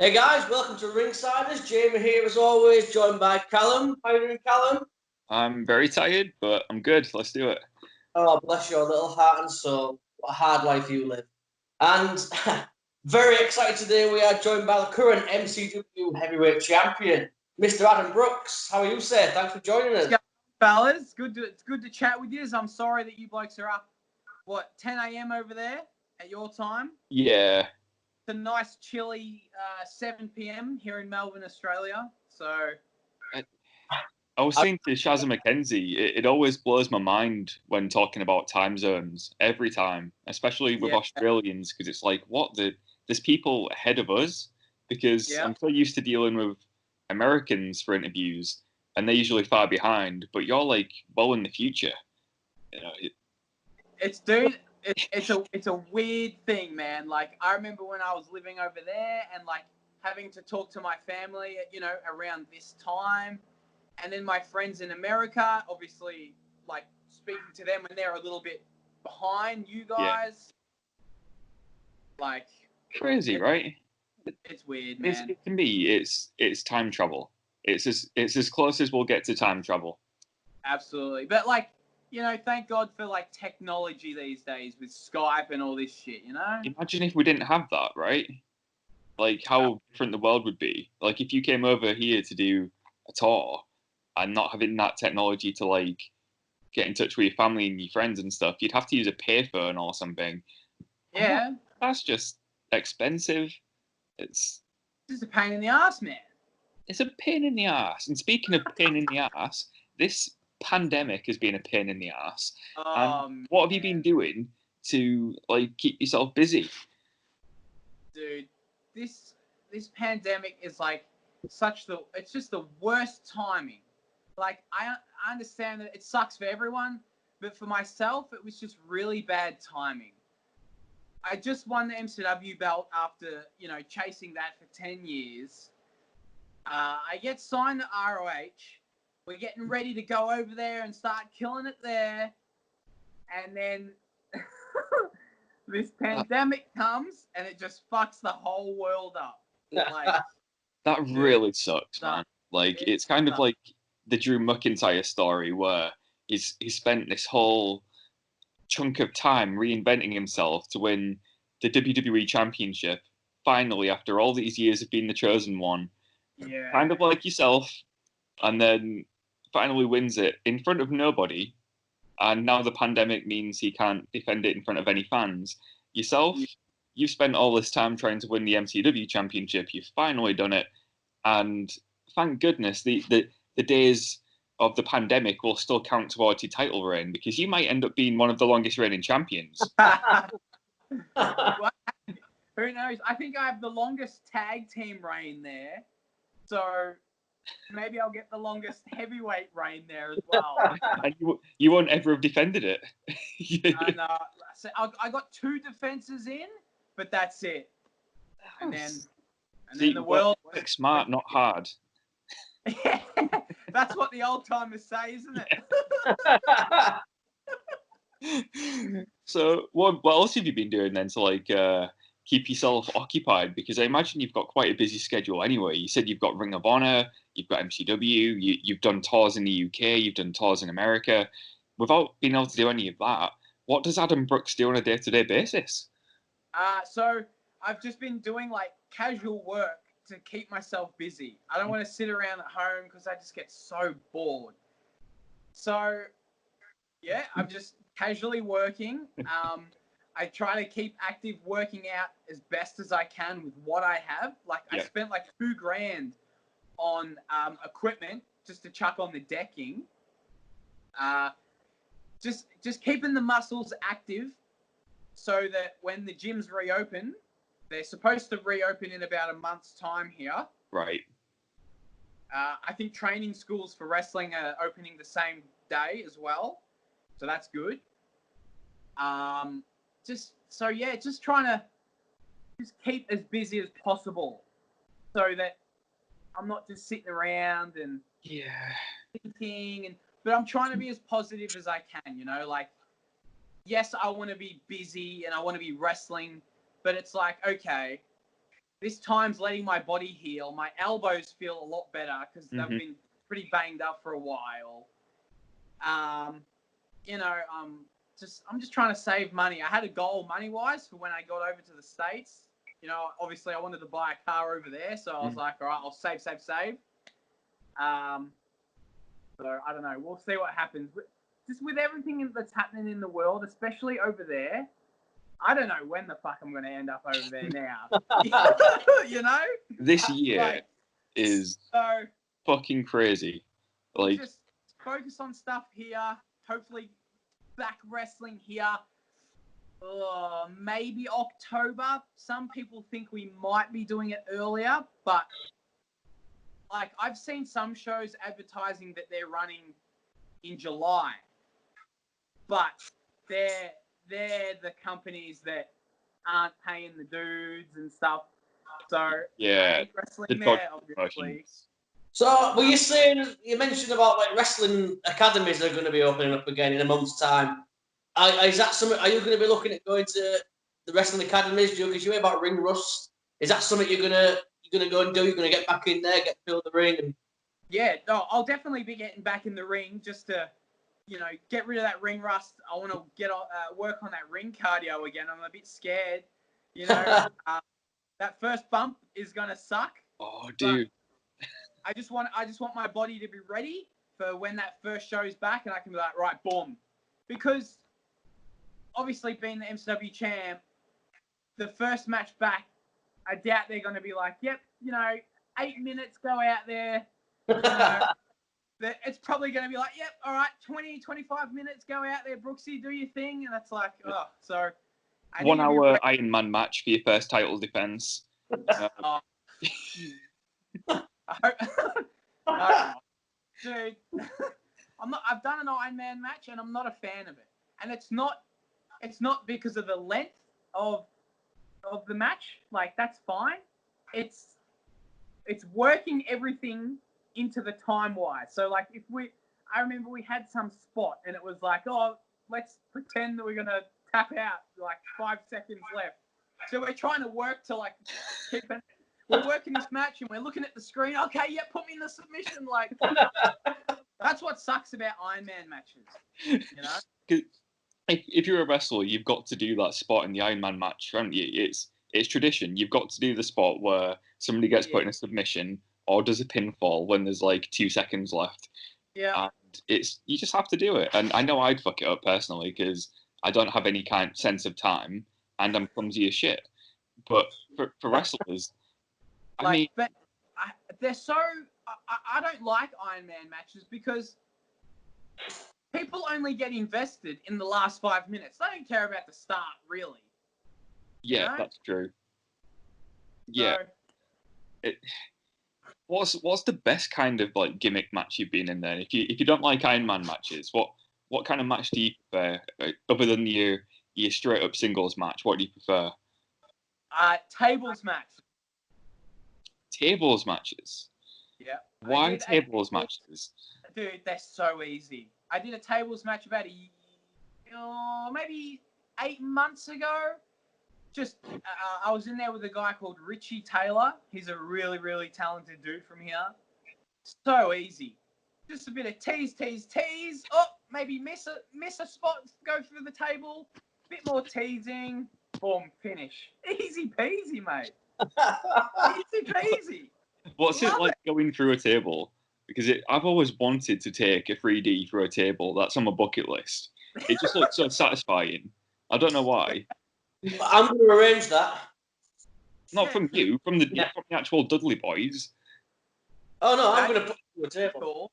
Hey guys, welcome to Ringsiders. Jamie here as always, joined by Callum. How you doing, Callum? I'm very tired, but I'm good. Let's do it. Oh, bless your little heart and soul. What a hard life you live. And very excited today, we are joined by the current MCW heavyweight champion, Mr. Adam Brooks. How are you, sir? Thanks for joining us. Fellas, it's good to chat with you. I'm sorry that you blokes are up, 10 a.m. over there at your time? Yeah. It's a nice chilly 7 p.m. here in Melbourne, Australia. So I was saying to Shazza McKenzie, it always blows my mind when talking about time zones every time, especially with Australians, because it's like, there's people ahead of us, because I'm so used to dealing with Americans for interviews, and they're usually far behind, but you're like well in the future. You know, it's a weird thing, man. Like, I remember when I was living over there and like having to talk to my family, around this time. And then my friends in America, obviously, like speaking to them when they're a little bit behind you guys. Yeah. Like crazy, right? It's weird, man. To me, it's time travel. It's as close as we'll get to time travel. Absolutely, but like, thank God for like technology these days with Skype and all this shit. Imagine if we didn't have that, right? Like how different the world would be. Like if you came over here to do a tour and not having that technology to like get in touch with your family and your friends and stuff, you'd have to use a payphone or something. Yeah. That's just expensive. It's just a pain in the ass, man. It's a pain in the ass. And speaking of pain in the ass, this pandemic has been a pain in the ass. What have you been doing to like keep yourself busy? Dude, this pandemic is like it's just the worst timing. Like, I understand that it sucks for everyone, but for myself, it was just really bad timing. I just won the MCW belt after, chasing that for 10 years. I get signed to ROH. We're getting ready to go over there and start killing it there. And then this pandemic comes and it just fucks the whole world up. Like, that really sucks, man. Like, it's kind of like the Drew McIntyre story where he's spent this whole chunk of time reinventing himself to win the WWE Championship, finally, after all these years of being the chosen one. Yeah. Kind of like yourself, and then finally wins it in front of nobody, and now the pandemic means he can't defend it in front of any fans. Yourself, you've spent all this time trying to win the MCW Championship, you've finally done it, and thank goodness the days of the pandemic will still count towards your title reign, because you might end up being one of the longest reigning champions. Well, who knows? I think I have the longest tag team reign there, so maybe I'll get the longest heavyweight reign there as well. And you won't ever have defended it. No, so I got 2 defenses in, but that's it. And then the world work smart, not hard. Yeah, that's what the old timers say, isn't it? So, what else have you been doing then to like keep yourself occupied? Because I imagine you've got quite a busy schedule anyway. You said you've got Ring of Honor, you've got MCW, you've done tours in the UK, you've done tours in America. Without being able to do any of that, what does Adam Brooks do on a day-to-day basis? So I've just been doing like casual work to keep myself busy. I don't want to sit around at home because I just get so bored. So, yeah, I'm just casually working. I try to keep active working out as best as I can with what I have. Like, I spent like $2,000 on equipment just to chuck on the decking. Just keeping the muscles active so that when the gyms reopen, they're supposed to reopen in about a month's time here. Right. I think training schools for wrestling are opening the same day as well. So that's good. Just trying to just keep as busy as possible so that I'm not just sitting around and thinking. But I'm trying to be as positive as I can, like, yes, I want to be busy and I want to be wrestling. But it's like, okay, this time's letting my body heal. My elbows feel a lot better because they've been pretty banged up for a while. You know, I'm just trying to save money. I had a goal money-wise for when I got over to the States. You know, obviously I wanted to buy a car over there, so I was like, all right, I'll save. So I don't know. We'll see what happens. Just with everything that's happening in the world, especially over there, I don't know when the fuck I'm going to end up over there now. You know? This year is so fucking crazy. Like, just focus on stuff here. Hopefully back wrestling here. Maybe October. Some people think we might be doing it earlier, but like I've seen some shows advertising that they're running in July, but they're the companies that aren't paying the dudes and stuff. So yeah, I ain't wrestling there, obviously. So were you mentioned about like wrestling academies that are going to be opening up again in a month's time. Is that something? Are you going to be looking at going to the wrestling academies? Because you hear about ring rust. Is that something you're gonna go and do? You're gonna get back in there, fill the ring, and yeah, no, I'll definitely be getting back in the ring just to, you know, get rid of that ring rust. I want to work on that ring cardio again. I'm a bit scared, you know. That first bump is gonna suck. Oh, dude. I just want my body to be ready for when that first show's back, and I can be like, right, boom, because obviously being the MCW champ, the first match back, I doubt they're going to be like, yep, you know, 8 minutes, go out there. You know, it's probably going to be like, yep, all right, 20, 25 minutes, go out there, Brooksy, do your thing. And that's like, so. 1 hour Iron Man match for your first title defense. Dude, I've done an Iron Man match and I'm not a fan of it. And it's not because of the length of the match. Like, that's fine. It's working everything into the time wise. So like I remember we had some spot and it was like, oh, let's pretend that we're gonna tap out, like 5 seconds left. So we're trying to work to like keep it. We're working this match and we're looking at the screen. Okay, yeah, put me in the submission. Like, that's what sucks about Iron Man matches, you know? If you're a wrestler, you've got to do that spot in the Iron Man match, haven't you? It's tradition. You've got to do the spot where somebody gets put in a submission or does a pinfall when there's like 2 seconds left. Yeah. And you just have to do it. And I know I'd fuck it up personally because I don't have any kind of sense of time and I'm clumsy as shit. But for wrestlers, I mean, but they're so. I don't like Iron Man matches because people only get invested in the last 5 minutes. They don't care about the start, really. Yeah, you know? That's true. Yeah. So, what's the best kind of like gimmick match you've been in then? If you don't like Iron Man matches, what kind of match do you prefer other than your straight up singles match? What do you prefer? Tables match. Tables matches. Yeah. Why tables matches? Dude, they're so easy. I did a tables match about maybe 8 months ago. Just I was in there with a guy called Richie Taylor. He's a really, really talented dude from here. So easy. Just a bit of tease. Oh, maybe miss a spot, go through the table. Bit more teasing. Boom, finish. Easy peasy, mate. Easy peasy. What's it like going through a table? Because I've always wanted to take a 3D through a table. That's on my bucket list. It just looks so satisfying. I don't know why. I'm going to arrange that. Not from you, from the actual Dudley boys. Oh no, I'm going to put it through a table. Cool.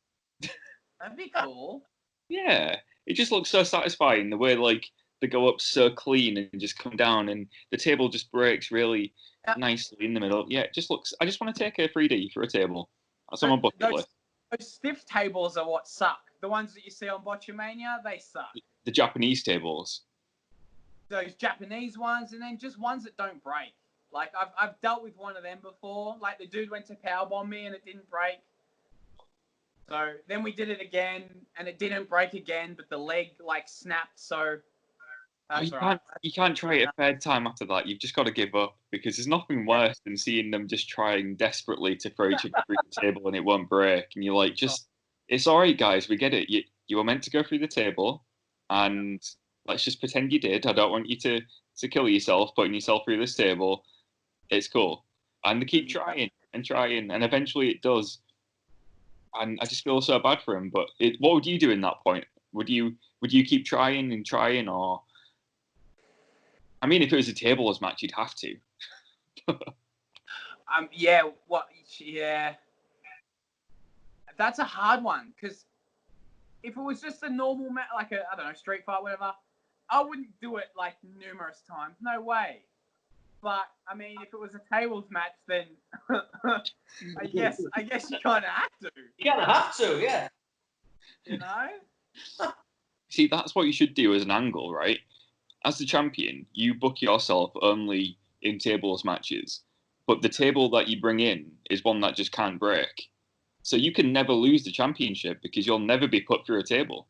That'd be cool. Yeah, it just looks so satisfying the way like they go up so clean and just come down, and the table just breaks really nicely in the middle. Yeah, it just looks. I just want to take a 3D for a table. That's on my bucket list. Those stiff tables are what suck. The ones that you see on Botchamania, they suck. The Japanese tables. Those Japanese ones, and then just ones that don't break. Like I've dealt with one of them before. Like the dude went to powerbomb me and it didn't break. So then we did it again and it didn't break again, but the leg like snapped. So That's you all right. can't try it a third time after that. You've just got to give up because there's nothing worse than seeing them just trying desperately to throw each other through the table and it won't break. And you're like, it's all right, guys. We get it. You were meant to go through the table, and let's just pretend you did. I don't want you to kill yourself putting yourself through this table. It's cool. And they keep trying and trying, and eventually it does. And I just feel so bad for him. But what would you do in that point? Would you keep trying and trying, or? I mean, if it was a tables match, you'd have to. Yeah. Yeah. That's a hard one because if it was just a normal match, like I don't know, street fight, whatever, I wouldn't do it like numerous times. No way. But I mean, if it was a tables match, then I guess you kind of have to. You kind of have to, yeah. You know. See, that's what you should do as an angle, right? As the champion, you book yourself only in tables matches, but the table that you bring in is one that just can't break. So you can never lose the championship because you'll never be put through a table.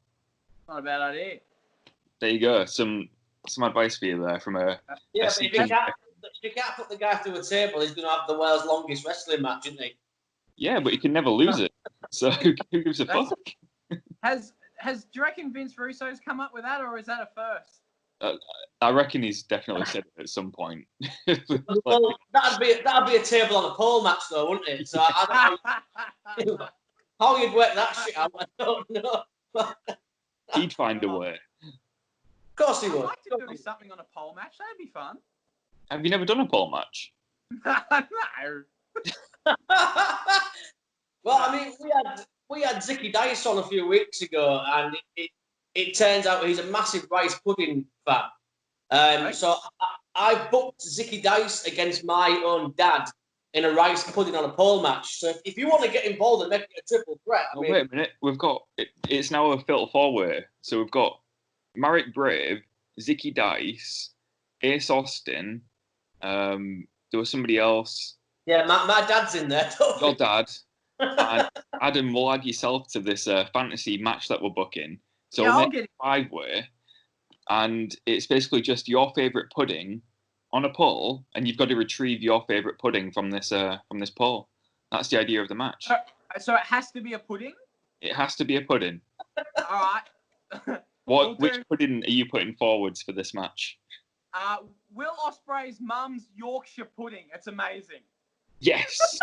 Not a bad idea. There you go. Some advice for you there from a. Yeah, but if you can't put the guy through a table, he's going to have the world's longest wrestling match, isn't he? Yeah, but you can never lose it. So who gives a fuck? Do you reckon Vince Russo's come up with that, or is that a first? I reckon he's definitely said it at some point. Well, that'd be a table on a pole match, though, wouldn't it? So I don't know how you'd work that shit out. I don't know. He'd find a way. Of course he would. I'd like to do something on a pole match. That'd be fun. Have you never done a pole match? No. Well, I mean, we had Zicky Dice on a few weeks ago, and it turns out he's a massive rice pudding fan. Right. So I booked Zicky Dice against my own dad in a rice pudding on a pole match. So if you want to get involved and make it a triple threat, I mean, wait a minute. We've got it's now a fatal four-way. So we've got Marek Brave, Zicky Dice, Ace Austin. There was somebody else. Yeah, my dad's in there. Your dad. And Adam, will add yourself to this fantasy match that we're booking. So Yeah, we'll I'll make get it a 5-way, and it's basically just your favourite pudding on a pole, and you've got to retrieve your favourite pudding from this pole. That's the idea of the match. So it has to be a pudding? It has to be a pudding. All right. Which pudding are you putting forwards for this match? Will Ospreay's mum's Yorkshire pudding. It's amazing. Yes.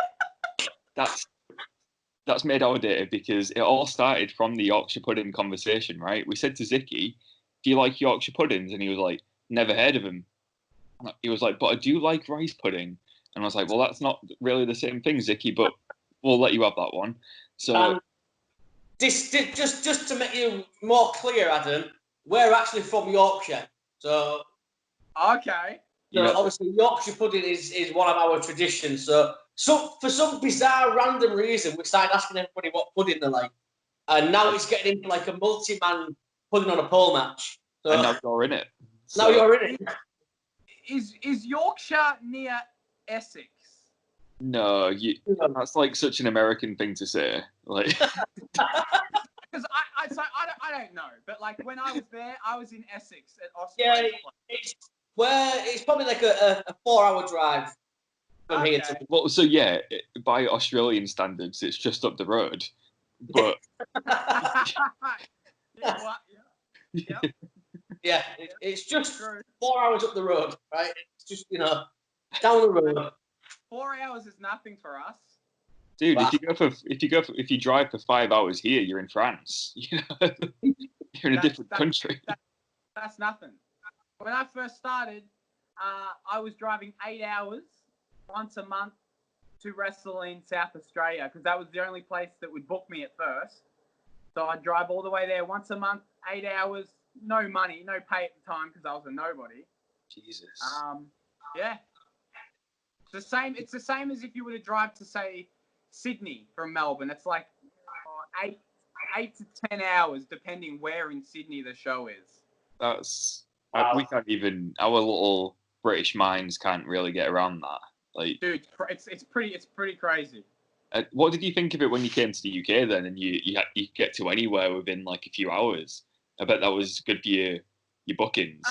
That's made our day because it all started from the Yorkshire pudding conversation, right? We said to Zicky, do you like Yorkshire puddings? And he was like, never heard of him. He was like, but I do like rice pudding. And I was like, well, that's not really the same thing, Zicky, but we'll let you have that one. So just to make you more clear, Adam, we're actually from Yorkshire. So okay. Obviously Yorkshire pudding is one of our traditions. So for some bizarre random reason, we started asking everybody what pudding they like. And now it's getting into like a multi-man pudding on a pole match. So, and now you're in it. Now you're in it. Is Yorkshire near Essex? No, that's like such an American thing to say. Like, because I don't know, but like when I was there, I was in Essex at Ospreay. Yeah, it's probably like a 4-hour drive from here to. Well, so yeah, by Australian standards, it's just up the road, but. Yeah, it's just 4 hours up the road, right? It's just down the road. 4 hours is nothing for us, dude. Wow. If you drive for 5 hours here, you're in France. You're in a different country. That's nothing. When I first started, I was driving 8 hours once a month to wrestle in South Australia because that was the only place that would book me at first. So I'd drive all the way there once a month, 8 hours, no money, no pay at the time because I was a nobody. Jesus. Yeah. It's the same as if you were to drive to, say, Sydney from Melbourne. It's like 8 to 10 hours, depending where in Sydney the show is. That's we can't even. Our little British minds can't really get around that. Like, dude, it's pretty crazy. What did you think of it when you came to the UK then, and you get to anywhere within like a few hours? I bet that was good for you. your bookings?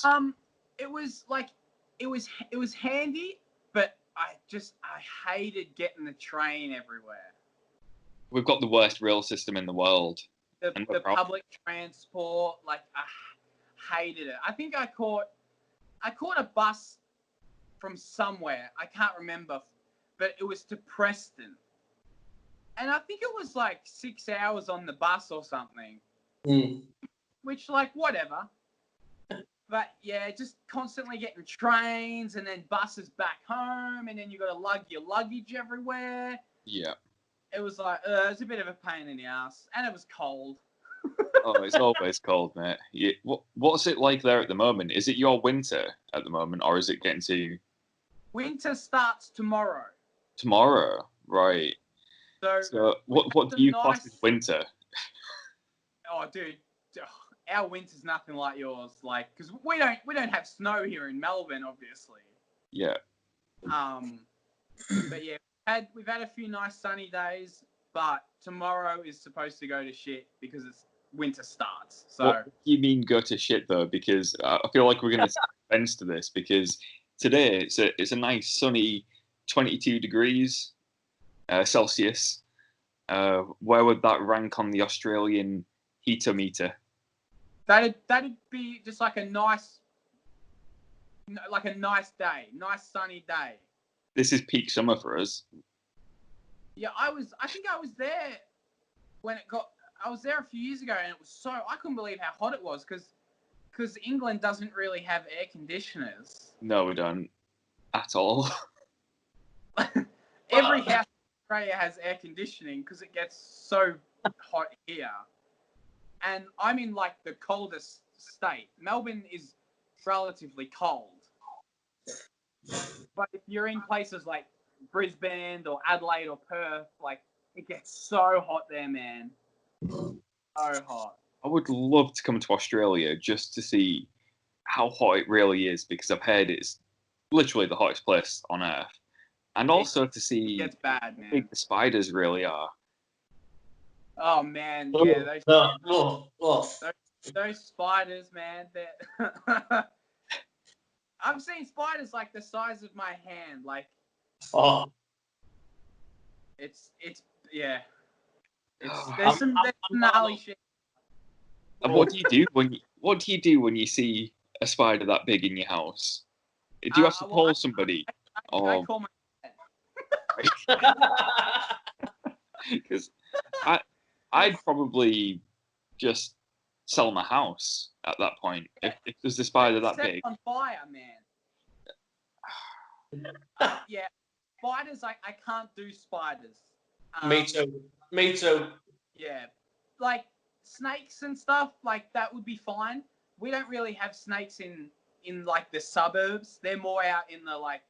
It was like it was handy, but I hated getting the train everywhere. We've got the worst rail system in the world. The public transport, like I hated it. I think I caught a bus from somewhere. I can't remember, but it was to Preston. And I think it was like 6 hours on the bus or something. Which, like, whatever. But yeah, just constantly getting trains and then buses back home, and then you got to lug your luggage everywhere. Yeah. It was like, it was a bit of a pain in the ass, and it was cold. Oh, it's always cold, mate. What's it like there at the moment? Is it your winter at the moment, or is it getting to... Winter starts tomorrow. Tomorrow, right. So what do you class as winter? Oh, dude, our winter's nothing like yours. Like, because we don't have snow here in Melbourne, obviously. Yeah. But yeah, we've had a few nice sunny days, but tomorrow is supposed to go to shit because winter starts. So what do you mean go to shit though? Because I feel like we're going to sense to this, because today it's a nice sunny 22 degrees Celsius. Where would that rank on the Australian heatometer? That'd be just like a nice day, nice sunny day. This is peak summer for us. Yeah, I think I was there when it got. I was there a few years ago, and it was so. I couldn't believe how hot it was because England doesn't really have air conditioners. No, we don't at all. Every house in Australia has air conditioning because it gets so hot here. And I'm in like the coldest state. Melbourne is relatively cold. But if you're in places like Brisbane or Adelaide or Perth, like it gets so hot there, man. So hot. I would love to come to Australia just to see how hot it really is, because I've heard it's literally the hottest place on earth. And also to see It gets bad, man. how big the spiders really are. Oh man, yeah, those spiders, man. I've seen spiders like the size of my hand. Like, it's yeah. There's some gnarly shit. And what do you do when you see a spider that big in your house? Do you have to call somebody? I call my because I'd probably just sell my house at that point if there's a spider that big. On fire, man. Yeah, spiders. I can't do spiders. Me too. Yeah, like snakes and stuff. Like that would be fine. We don't really have snakes in like the suburbs. They're more out in the like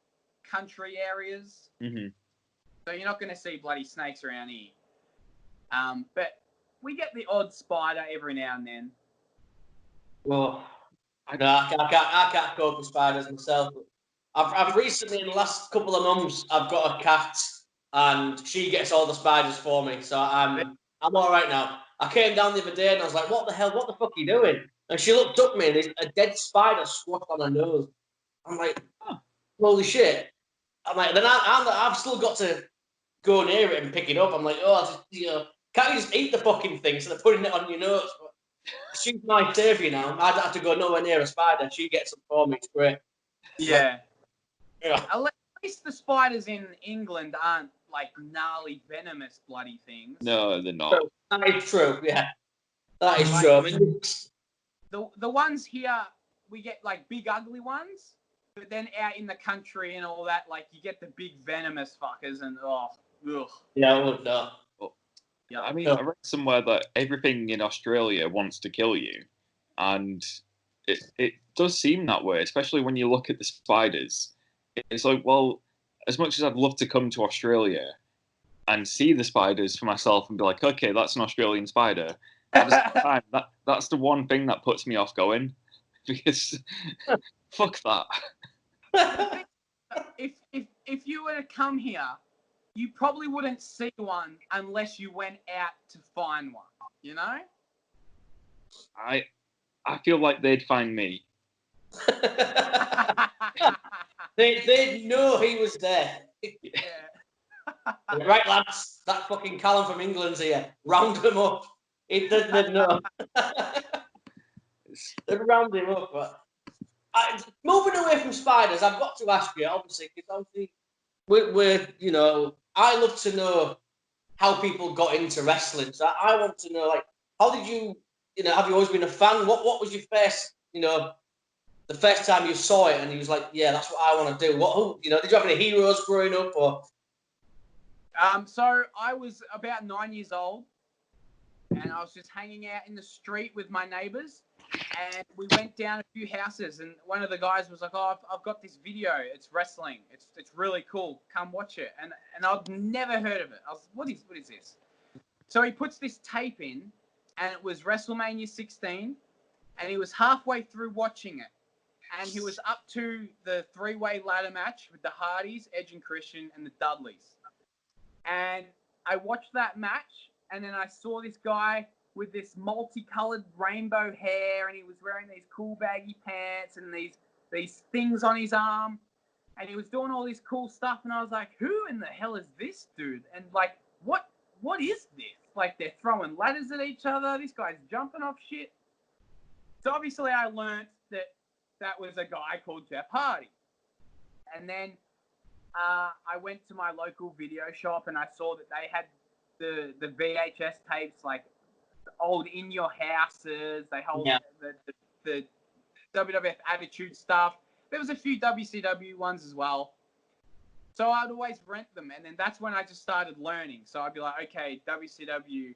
country areas. Mm-hmm. So you're not going to see bloody snakes around here. But we get the odd spider every now and then. Well, I can't cope with spiders myself. I've recently, in the last couple of months, I've got a cat, and she gets all the spiders for me. So I'm all right now. I came down the other day and I was like, "What the hell? What the fuck are you doing?" And she looked up at me and there's a dead spider squashed on her nose. I'm like, "Holy shit!" I'm like, then I've still got to go near it and pick it up. I'm like, "Oh, can't you just eat the fucking thing instead of putting it on your nose?" But she's my saviour now. I don't have to go nowhere near a spider. She gets them for me. It's great. Yeah. Yeah. At least the spiders in England aren't like gnarly, venomous bloody things. No, they're not. That is true. Yeah, that is true. I mean, the ones here, we get like big ugly ones, but then out in the country and all that, like you get the big venomous fuckers and ugh. Yeah, I would not. Yeah, I mean, I read somewhere that everything in Australia wants to kill you, and it does seem that way, especially when you look at the spiders. It's like, well, as much as I'd love to come to Australia and see the spiders for myself and be like, okay, that's an Australian spider, at the same time, that's the one thing that puts me off going, because fuck that. If you were to come here, you probably wouldn't see one unless you went out to find one, you know? I feel like they'd find me. They know he was there. Yeah. Right, lads, that fucking Callum from England's here. Round him up. They'd know. They'd round him up. But moving away from spiders, I've got to ask you, obviously, because we're, you know, I love to know how people got into wrestling. So I want to know, like, how did you, you know, have you always been a fan? What was your first, you know, the first time you saw it and you was like, yeah, that's what I want to do? Who, you know, did you have any heroes growing up or? So I was about 9 years old, and I was just hanging out in the street with my neighbors, and we went down a few houses, and one of the guys was like, "Oh, I've got this video. It's wrestling. It's really cool. Come watch it." And I'd never heard of it. I was, what is this? So he puts this tape in, and it was WrestleMania 16, and he was halfway through watching it, and he was up to the three-way ladder match with the Hardys, Edge and Christian, and the Dudleys. And I watched that match, and then I saw this guy with this multicolored rainbow hair, and he was wearing these cool baggy pants and these things on his arm, and he was doing all this cool stuff, and I was like, who in the hell is this dude? And like, what is this? Like, they're throwing ladders at each other, this guy's jumping off shit. So obviously I learned that was a guy called Jeff Hardy. And then I went to my local video shop, and I saw that they had the VHS tapes, like the old In Your Houses. They hold the WWF Attitude stuff. There was a few WCW ones as well. So I'd always rent them, and then that's when I just started learning. So I'd be like, okay, WCW,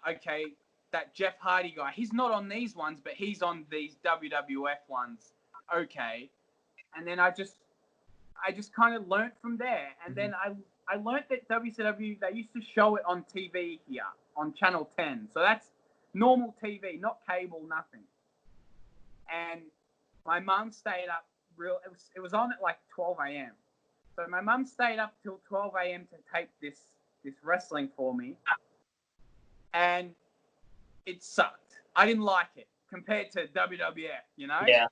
okay, that Jeff Hardy guy, he's not on these ones, but he's on these WWF ones. Okay. And then I just kind of learnt from there. And then I learnt that WCW, they used to show it on TV here, on Channel 10. So that's normal TV, not cable, nothing. And my mum stayed up it was on at like 12 a.m. So my mum stayed up till 12 a.m. to tape this wrestling for me. And it sucked. I didn't like it compared to WWF, you know? Yeah.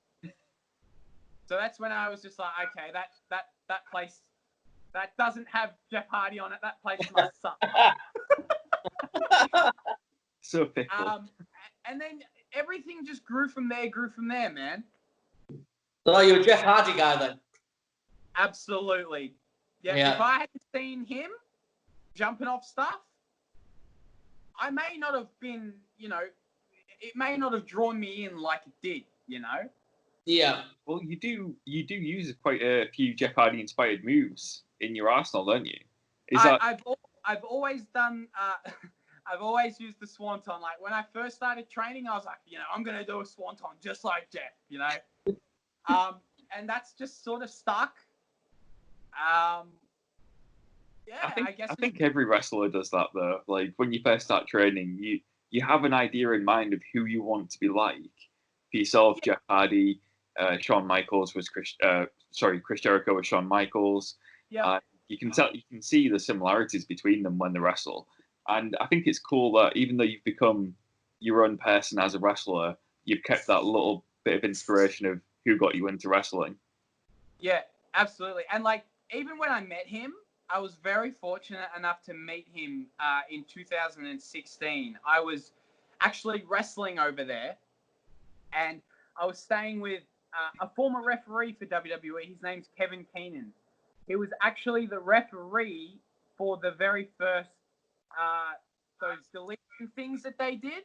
So that's when I was just like, okay, that place, that doesn't have Jeff Hardy on it. That place must suck. So fickle. And then everything just grew from there, man. So you're a Jeff Hardy guy then? Absolutely. Yeah. If I hadn't seen him jumping off stuff, I may not have been, you know, it may not have drawn me in like it did, you know? Yeah. Well, you do use quite a few Jeff Hardy inspired moves in your arsenal, don't you? I've always done. I've always used the swanton. Like when I first started training, I was like, you know, I'm gonna do a swanton just like Jeff, you know. And that's just sort of stuck. Yeah, I think every wrestler does that though. Like when you first start training, you have an idea in mind of who you want to be like. For yourself, Jeff Hardy, Shawn Michaels was Chris Jericho was Shawn Michaels. Yeah. You can see the similarities between them when they wrestle. And I think it's cool that even though you've become your own person as a wrestler, you've kept that little bit of inspiration of who got you into wrestling. Yeah, absolutely. And like, even when I met him, I was very fortunate enough to meet him in 2016. I was actually wrestling over there, and I was staying with a former referee for WWE. His name's Kevin Keenan. He was actually the referee for the very first those deletion things that they did.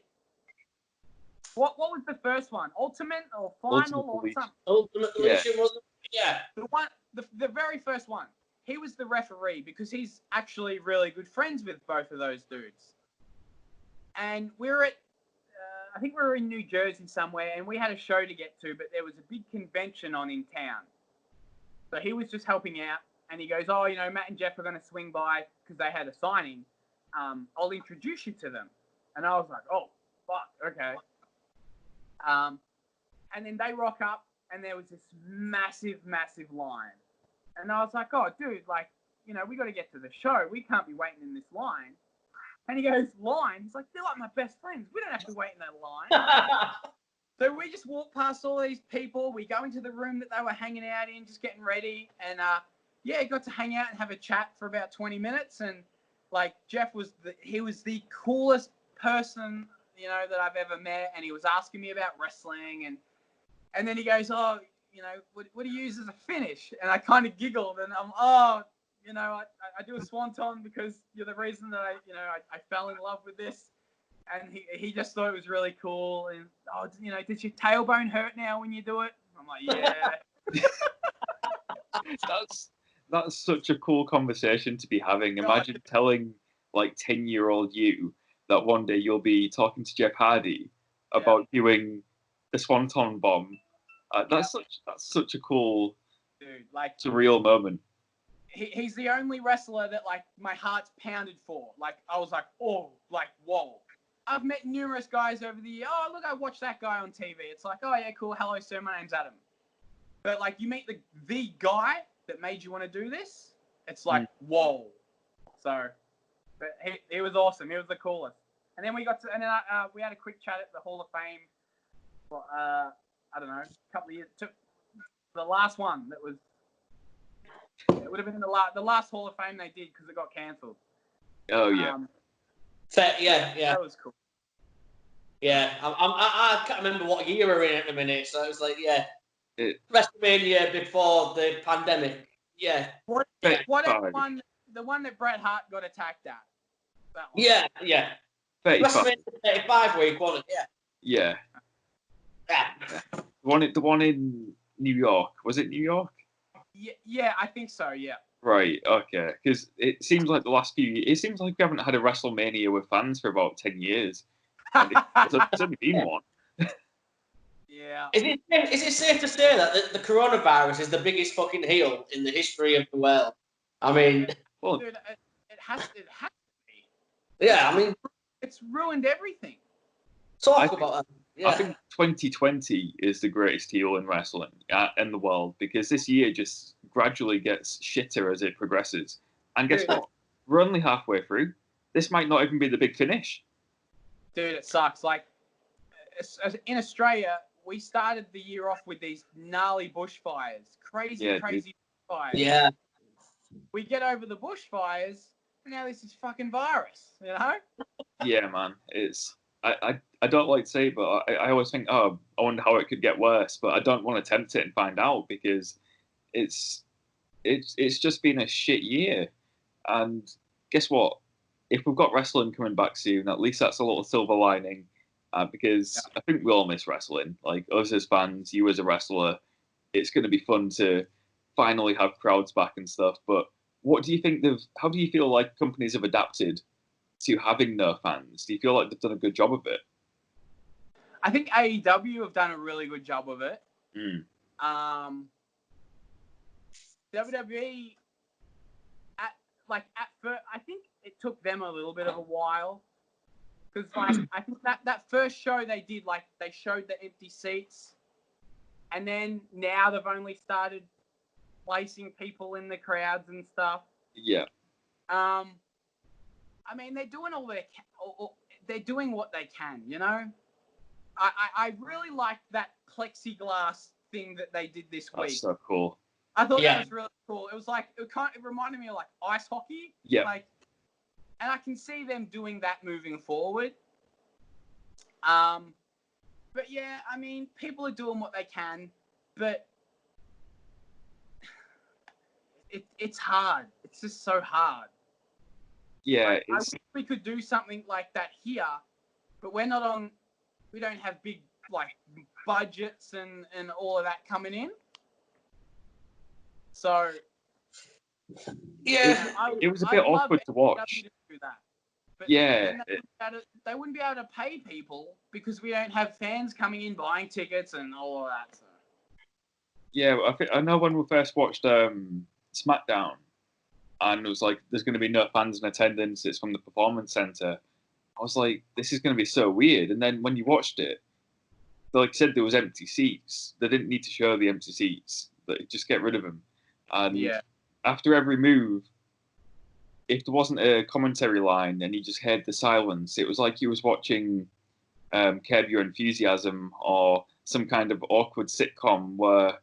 What was the first one? Ultimate or Final or something? Ultimate Deletion, wasn't it? Yeah. The very first one. He was the referee because he's actually really good friends with both of those dudes. And we're at, I think we were in New Jersey somewhere, and we had a show to get to, but there was a big convention on in town. So he was just helping out, and he goes, oh, you know, Matt and Jeff are going to swing by because they had a signing. I'll introduce you to them. And I was like, oh, fuck, okay. And then they rock up, and there was this massive, massive line. And I was like, oh, dude, like, you know, we got to get to the show. We can't be waiting in this line. And he goes, line? He's like, they're like my best friends. We don't have to wait in that line. So we just walk past all these people. We go into the room that they were hanging out in, just getting ready. And got to hang out and have a chat for about 20 minutes. And like Jeff was the coolest person, that I've ever met. And he was asking me about wrestling. And then he goes, oh, what do you use as a finish? And I kind of giggled and I do a swanton because you're the reason that I fell in love with this. And he just thought it was really cool. And, did your tailbone hurt now when you do it? I'm like, yeah. That's such a cool conversation to be having. Imagine telling like 10-year-old you that one day you'll be talking to Jeff Hardy about doing the swanton bomb. That's such a cool, dude, like surreal moment. He's the only wrestler that like my heart's pounded for. Like I was like, oh, like whoa. I've met numerous guys over the year. Oh, look, I watched that guy on TV. It's like, oh yeah, cool. Hello, sir. My name's Adam. But like, you meet the guy that made you want to do this. It's like, whoa. So, but he was awesome. He was the coolest. And then we had a quick chat at the Hall of Fame. For, I don't know, a couple of years. Took the last one that was. It would have been the last Hall of Fame they did because it got cancelled. Oh yeah. Yeah. That was cool. Yeah, I can't remember what year we're in at the minute, so it was like, WrestleMania before the pandemic. Yeah. What one? The one that Bret Hart got attacked at. That one. Yeah. 35. WrestleMania 35 week, wasn't it? Yeah. The one in New York. Was it New York? Yeah, I think so. Yeah. Right. Okay. Because it seems like it seems like we haven't had a WrestleMania with fans for about 10 years. And it's only been one. Yeah. Is it safe to say that the coronavirus is the biggest fucking heel in the history of the world? I mean, well, dude, it has to be. Yeah, I mean, it's ruined everything. Talk about that. Yeah. I think 2020 is the greatest heel in wrestling in the world because this year just gradually gets shitter as it progresses. And guess what? We're only halfway through. This might not even be the big finish. Dude, it sucks. Like, in Australia, we started the year off with these gnarly bushfires. Crazy bushfires. Yeah. We get over the bushfires, and now this is fucking virus, Yeah, man. I don't like to say it, but I always think, I wonder how it could get worse, but I don't want to tempt it and find out because it's just been a shit year. And guess what? If we've got wrestling coming back soon, at least that's a little silver lining because I think we all miss wrestling. Like us as fans, you as a wrestler, it's going to be fun to finally have crowds back and stuff. But what do you think how do you feel like companies have adapted to having no fans? Do you feel like they've done a good job of it? I think AEW have done a really good job of it. WWE, at first, I think it took them a little bit of a while because, I think that first show they did, they showed the empty seats, and then now they've only started placing people in the crowds and stuff. Yeah. I mean, they're doing they're doing what they can, I really liked that plexiglass thing that they did this week. That's so cool. I thought that was really cool. It was it reminded me of ice hockey. Yeah. And I can see them doing that moving forward. But yeah, I mean, people are doing what they can, but it's hard. It's just so hard. Yeah. I wish we could do something like that here, but we don't have big budgets and all of that coming in. So it was a bit awkward to watch. To do that. But yeah, they wouldn't be able to pay people because we don't have fans coming in buying tickets and all of that. So. Yeah, I know when we first watched SmackDown, and it was like, there's going to be no fans in attendance. It's from the Performance Center. I was like, this is going to be so weird. And then when you watched it, they said there was empty seats. They didn't need to show the empty seats. Just get rid of them. And after every move, if there wasn't a commentary line and you just heard the silence, it was like you was watching Curb Your Enthusiasm or some kind of awkward sitcom where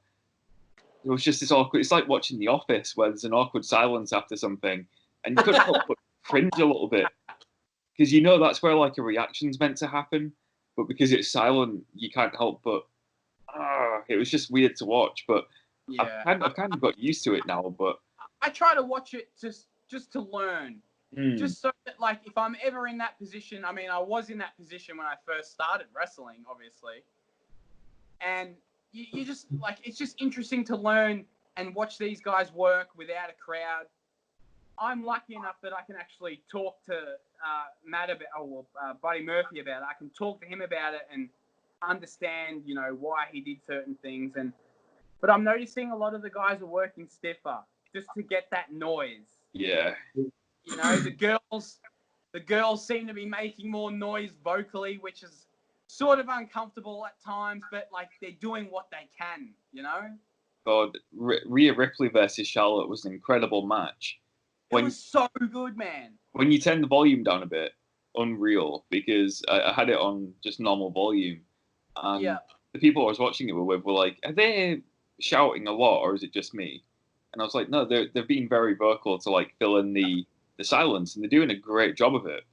it was just this awkward. It's like watching The Office where there's an awkward silence after something, and you couldn't help but cringe a little bit because you know that's where like a reaction's meant to happen, but because it's silent, you can't help but. It was just weird to watch, but Yeah. I've kind of got used to it now. But I try to watch it just to learn. Just so that, like, if I'm ever in that position, I mean, I was in that position when I first started wrestling, obviously. And you just, like, it's just interesting to learn and watch these guys work without a crowd. I'm lucky enough that I can actually talk to Matt about, Buddy Murphy about it. I can talk to him about it and understand, you know, why he did certain things. But I'm noticing a lot of the guys are working stiffer just to get that noise. yeah. You know, the girls seem to be making more noise vocally, which is sort of uncomfortable at times, but like they're doing what they can, you know? God, Rhea Ripley versus Charlotte was an incredible match. It was so good, man. When you turn the volume down a bit, unreal, because I had it on just normal volume. And the people I was watching it with were like, are they shouting a lot or is it just me? And I was like, no, they've been very vocal to like fill in the silence, and they're doing a great job of it.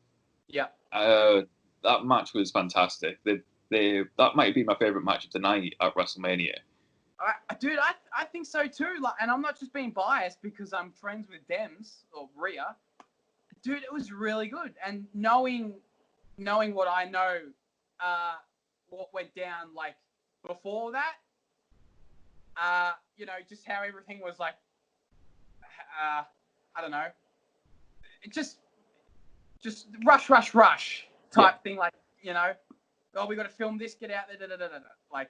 Yeah. That match was fantastic. That might be my favorite match of the night at WrestleMania. Dude, I think so too. Like, and I'm not just being biased because I'm friends with Dems or Rhea. Dude, it was really good. And knowing what I know, what went down like before that, you know, just how everything was like, I don't know, it just rush type thing. Like, you know, oh, we got to film this, get out there, like,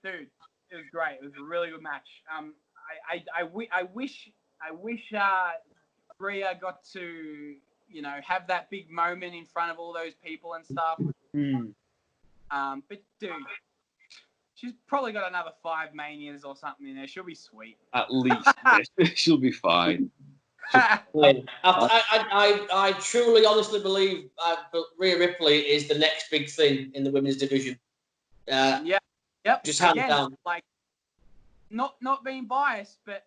dude, it was great. It was a really good match. I wish Rhea got to, you know, have that big moment in front of all those people and stuff. But dude, she's probably got another 5 Manias or something in there. She'll be sweet. At least, she'll be fine. I truly, honestly believe Rhea Ripley is the next big thing in the women's division. Yep. Just hands down. Like, not being biased, but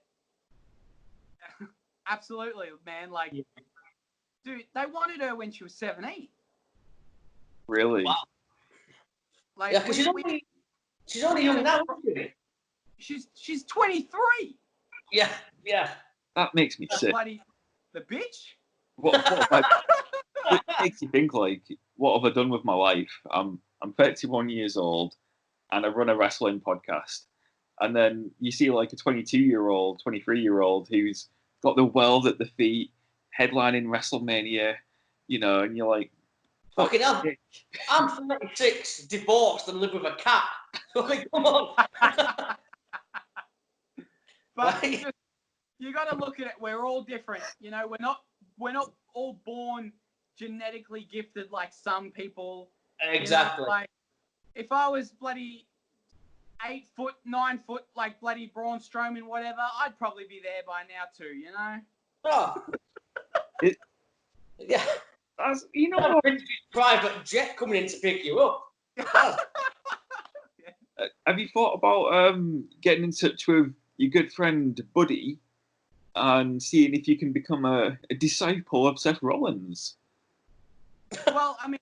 absolutely, man. Like, dude, they wanted her when she was 17. Really? Wow. Like, yeah, because she's only young now, isn't she? She's 23. Yeah. That makes me sick. The bitch? It makes you think, like, what have I done with my life? I'm 31 years old, and I run a wrestling podcast. And then you see, like, a 22-year-old, 23-year-old who's got the world at the feet, headlining WrestleMania, you know, and you're like, fucking hell. I'm 36, divorced, and live with a cat. Like, come on. But you got to look at it. We're all different. You know, we're not all born genetically gifted like some people. Exactly. You know, like, if I was bloody 8 foot, 9 foot, like bloody Braun Strowman, whatever, I'd probably be there by now too. You know. Oh. Yeah. You know, private jet coming in to pick you up. Have you thought about getting in touch with your good friend Buddy and seeing if you can become a disciple of Seth Rollins? Well, I mean,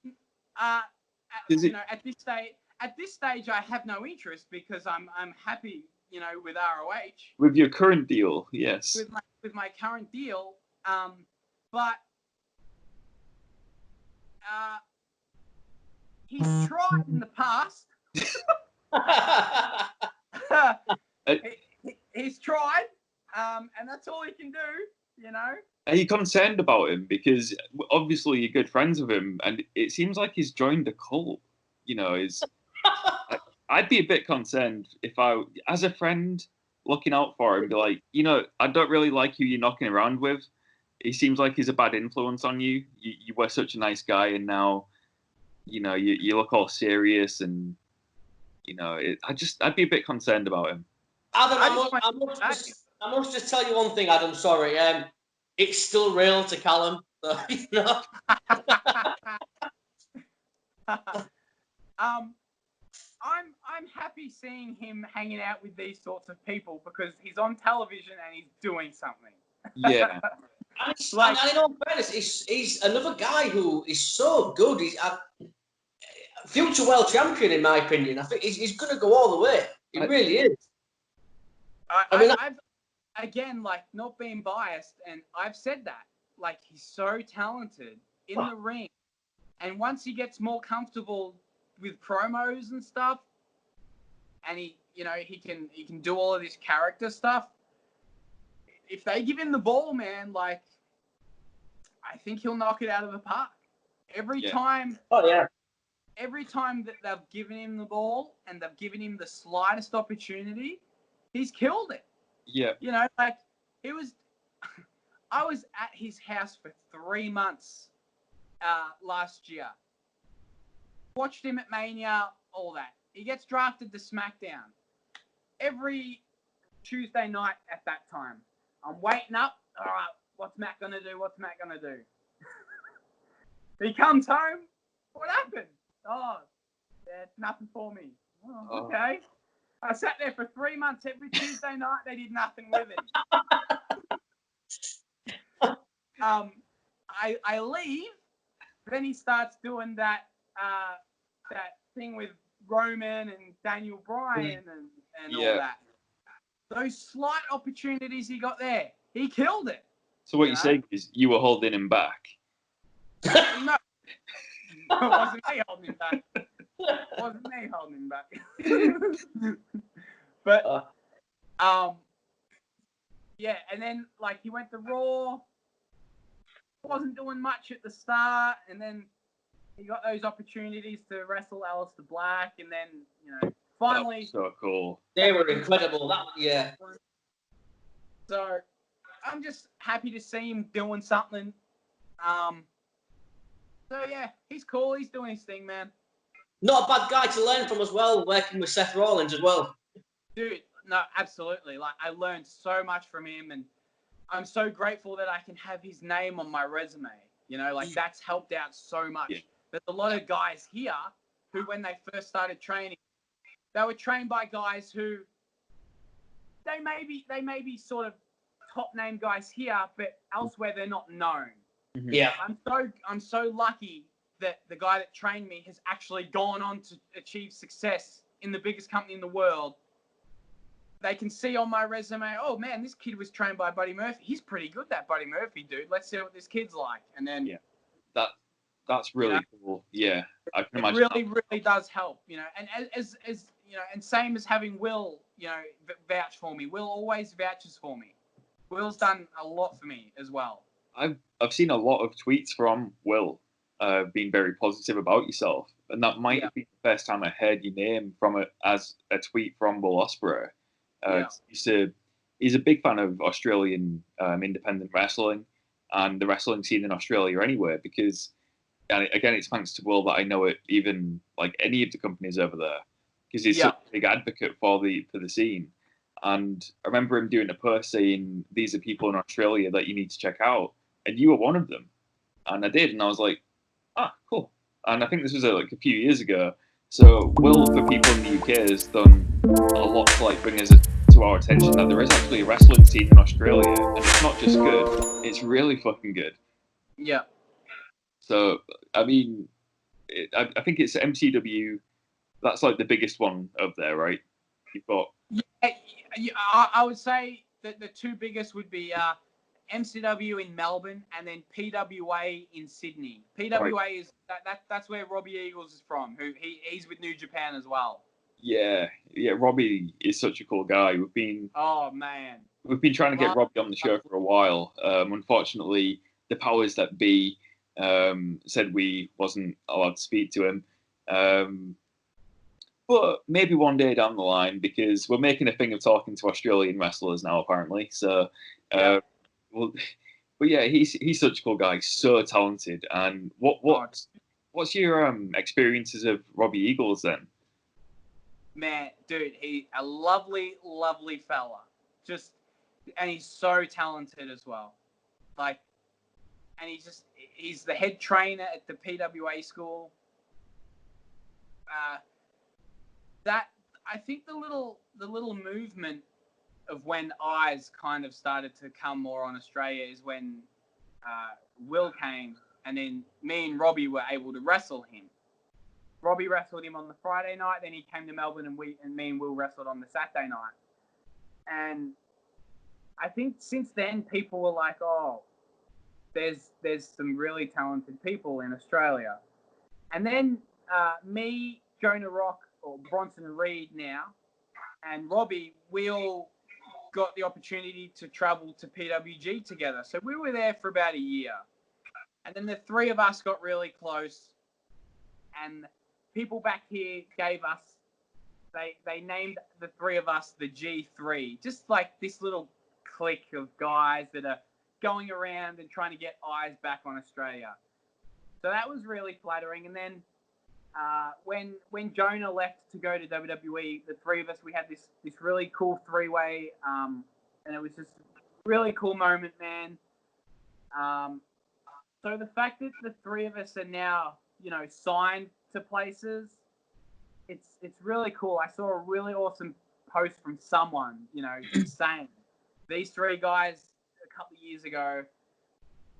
you know, at this stage, I have no interest because I'm happy, you know, with ROH. With your current deal, yes. With my current deal, but he's tried in the past. He's tried, and that's all he can do, you know. Are you concerned about him? Because obviously you're good friends with him, and it seems like he's joined a cult. You know, I'd be a bit concerned if I, as a friend, looking out for him, be like, you know, I don't really like who you're knocking around with. He seems like he's a bad influence on you. You were such a nice guy, and now, you know, you look all serious, and you know, I'd be a bit concerned about him. Adam, I must just tell you one thing, Adam. Sorry, it's still real to Callum. So, you know. I'm happy seeing him hanging out with these sorts of people because he's on television and he's doing something. Yeah. And in all fairness, he's another guy who is so good. He's a future world champion, in my opinion. I think he's going to go all the way. He really is. I've again, like, not being biased, and I've said that. Like, he's so talented in the ring. And once he gets more comfortable with promos and stuff, and he can do all of this character stuff, if they give him the ball, man, like, I think he'll knock it out of the park. Every time that they've given him the ball and they've given him the slightest opportunity, he's killed it. Yeah. You know, like, I was at his house for 3 months last year. Watched him at Mania, all that. He gets drafted to SmackDown every Tuesday night at that time. I'm waiting up. All right, what's Matt going to do? He comes home. What happened? Oh, yeah, nothing for me. Oh, okay. I sat there for 3 months every Tuesday night. They did nothing with it. I leave. Then he starts doing that thing with Roman and Daniel Bryan and all that. Those slight opportunities he got there, he killed it. So what you're saying is you were holding him back? No. It wasn't me holding him back. But, yeah, and then, like, he went to Raw, wasn't doing much at the start, and then he got those opportunities to wrestle Aleister Black, and then, finally... So cool. They were incredible. So, I'm just happy to see him doing something. So, yeah, he's cool. He's doing his thing, man. Not a bad guy to learn from as well, working with Seth Rollins as well. Dude, no, absolutely. Like, I learned so much from him, and I'm so grateful that I can have his name on my resume. That's helped out so much. Yeah. There's a lot of guys here who, when they first started training, they were trained by guys who they may be sort of top name guys here, but elsewhere they're not known. Mm-hmm. Yeah. I'm so lucky that the guy that trained me has actually gone on to achieve success in the biggest company in the world. They can see on my resume, oh man, this kid was trained by Buddy Murphy. He's pretty good, that Buddy Murphy dude. Let's see what this kid's like. And then that's really cool. Yeah, I can imagine. It really does help, And as and same as having Will, vouch for me. Will always vouches for me. Will's done a lot for me as well. I've seen a lot of tweets from Will, being very positive about yourself, and that might have been the first time I heard your name as a tweet from Will Ospreay. He's a big fan of Australian independent wrestling and the wrestling scene in Australia anyway, because, and again, it's thanks to Will that I know it, even like any of the companies over there, because he's such a big advocate for the scene. And I remember him doing a post saying, these are people in Australia that you need to check out, and you were one of them. And I did, and I was like, cool. And I think this was a few years ago. So Will, for people in the UK, has done a lot to bring us to our attention that there is actually a wrestling scene in Australia, and it's not just good; it's really fucking good. Yeah. So I mean, I think it's MCW. That's the biggest one up there, right? You've got. Yeah, I would say that the two biggest would be MCW in Melbourne and then PWA in Sydney. PWA is that's where Robbie Eagles is from. He's with New Japan as well. Yeah. Robbie is such a cool guy. We've been trying to get Robbie on the show for a while. Unfortunately, the powers that be said we wasn't allowed to speak to him. But maybe one day down the line, because we're making a thing of talking to Australian wrestlers now, apparently. So, but yeah, he's such a cool guy, so talented. And what's your experiences of Robbie Eagles then? Man, dude, he's a lovely, lovely fella. And he's so talented as well. And he's the head trainer at the PWA school. that I think the little movement of when eyes kind of started to come more on Australia is when Will came, and then me and Robbie were able to wrestle him. Robbie wrestled him on the Friday night, then he came to Melbourne, and me and Will wrestled on the Saturday night. And I think since then people were like, oh, there's some really talented people in Australia. And then me, Jonah Rock, or Bronson Reed now, and Robbie, we all got the opportunity to travel to PWG together. So we were there for about a year. And then the three of us got really close. And people back here gave us, they named the three of us the G3. Just like this little clique of guys that are going around and trying to get eyes back on Australia. So that was really flattering. And then when Jonah left to go to WWE, the three of us, we had this really cool three-way, and it was just a really cool moment, man. So the fact that the three of us are now, signed to places, it's really cool. I saw a really awesome post from someone, saying these three guys a couple of years ago,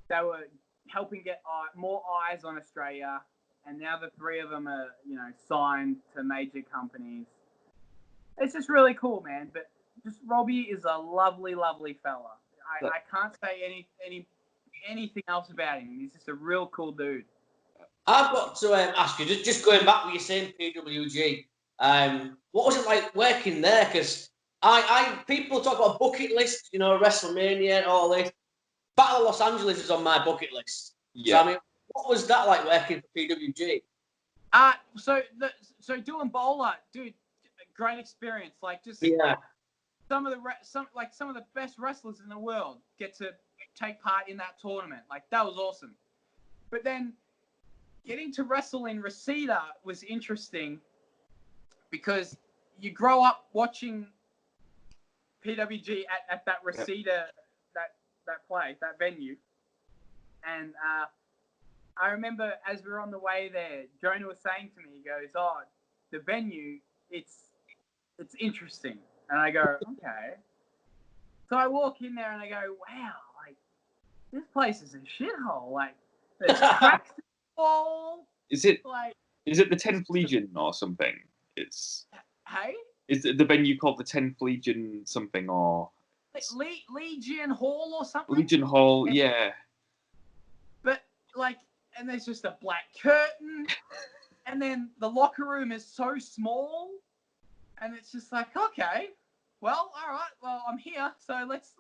they were helping get more eyes on Australia. And now the three of them are, signed to major companies. It's just really cool, man. But just Robbie is a lovely, lovely fella. I can't say anything else about him. He's just a real cool dude. I've got to ask you, just going back with your same PWG, what was it like working there? Because people talk about bucket lists, WrestleMania and all this. Battle of Los Angeles is on my bucket list. Yeah. So, what was that like working for PWG? So doing bowler, dude, great experience. Like just some of the best wrestlers in the world get to take part in that tournament. Like that was awesome. But then getting to wrestle in Reseda was interesting because you grow up watching PWG at that Reseda, that venue, and I remember as we were on the way there, Jonah was saying to me, he goes, "Oh, the venue, it's interesting." And I go, "Okay." So I walk in there and I go, "Wow, like this place is a shithole. Like there's cracks in the wall." Is it the 10th Legion or something? Hey? Is it the venue called the 10th Legion something or Legion Hall or something? Legion Hall, yeah. But and there's just a black curtain, and then the locker room is so small, and it's just like, okay, well, all right, well, I'm here, so let's.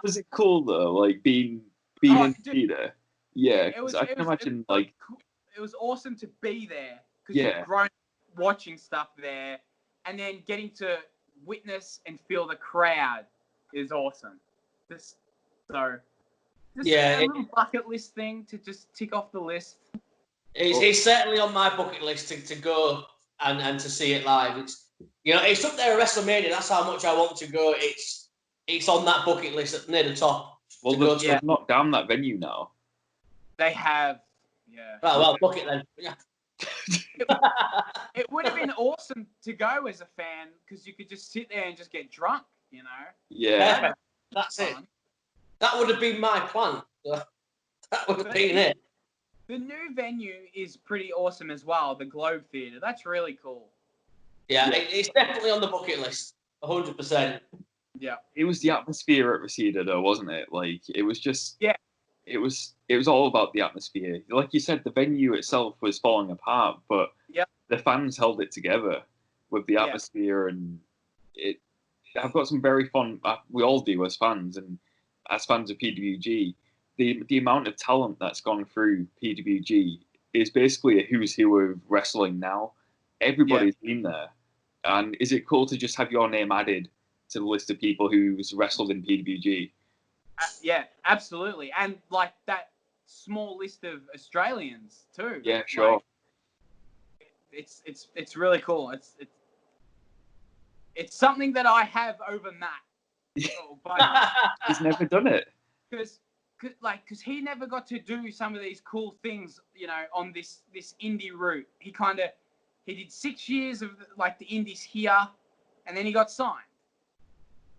was it cool though? Like being in theater, yeah. I can imagine it was awesome to be there because you've grown up watching stuff there, and then getting to witness and feel the crowd is awesome. Just a little bucket list thing to just tick off the list. It's certainly on my bucket list to go and to see it live. It's up there at WrestleMania. That's how much I want to go. It's on that bucket list near the top. Well, they've knocked down that venue now. They have, yeah. Oh, well, book it then. Yeah. It would have been awesome to go as a fan because you could just sit there and just get drunk, Yeah. That's it. That would have been my plan. That would have been it. The new venue is pretty awesome as well, the Globe Theatre. That's really cool. Yeah, it's definitely on the bucket list, 100%. Yeah. It was the atmosphere at Reseda though, wasn't it? Like, it was just... Yeah. It was all about the atmosphere. Like you said, the venue itself was falling apart, but the fans held it together with the atmosphere, and I've got some very fun. We all do as fans, and as fans of PWG, the amount of talent that's gone through PWG is basically a who's who of wrestling now. Everybody's been there, and is it cool to just have your name added to the list of people who's wrestled in PWG? Yeah, absolutely, and like that small list of Australians too. Yeah, sure. Like, it's really cool. It's something that I have over Matt. He's never done it. Because because he never got to do some of these cool things, you know, on this indie route. He did 6 years of like the indies here, and then he got signed.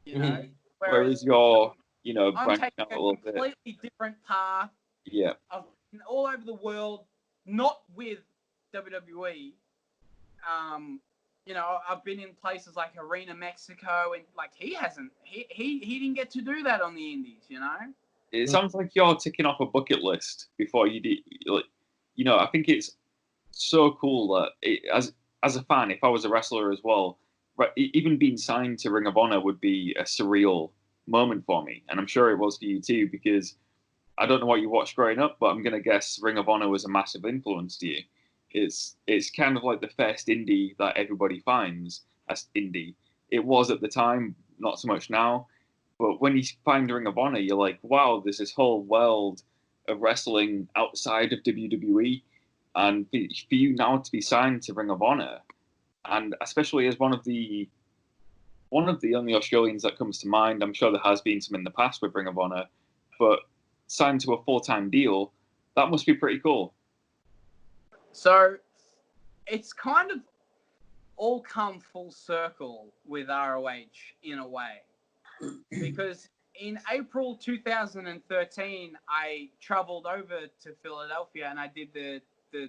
You know, whereas you're, you know, I'm branching taking out a a little bit. completely different path. Yeah. I've been all over the world, not with WWE. You know, I've been in places like Arena Mexico, and like he didn't get to do that on the indies, you know. It sounds like you're ticking off a bucket list before you do. Like, you know, I think it's so cool that as a fan, if I was a wrestler as well, even being signed to Ring of Honor would be a surreal moment for me, and I'm sure it was for you too, because I don't know what you watched growing up, but I'm gonna guess Ring of Honor was a massive influence to you. It's kind of like the first indie that everybody finds as indie. It was at the time, not so much now. But when you find Ring of Honor, you're like, wow, there's this whole world of wrestling outside of WWE. And for you now to be signed to Ring of Honor, and especially as one of the only Australians that comes to mind, I'm sure there has been some in the past with Ring of Honor, but signed to a full-time deal, that must be pretty cool. So it's kind of all come full circle with ROH in a way. Because in April 2013, I traveled over to Philadelphia and I did the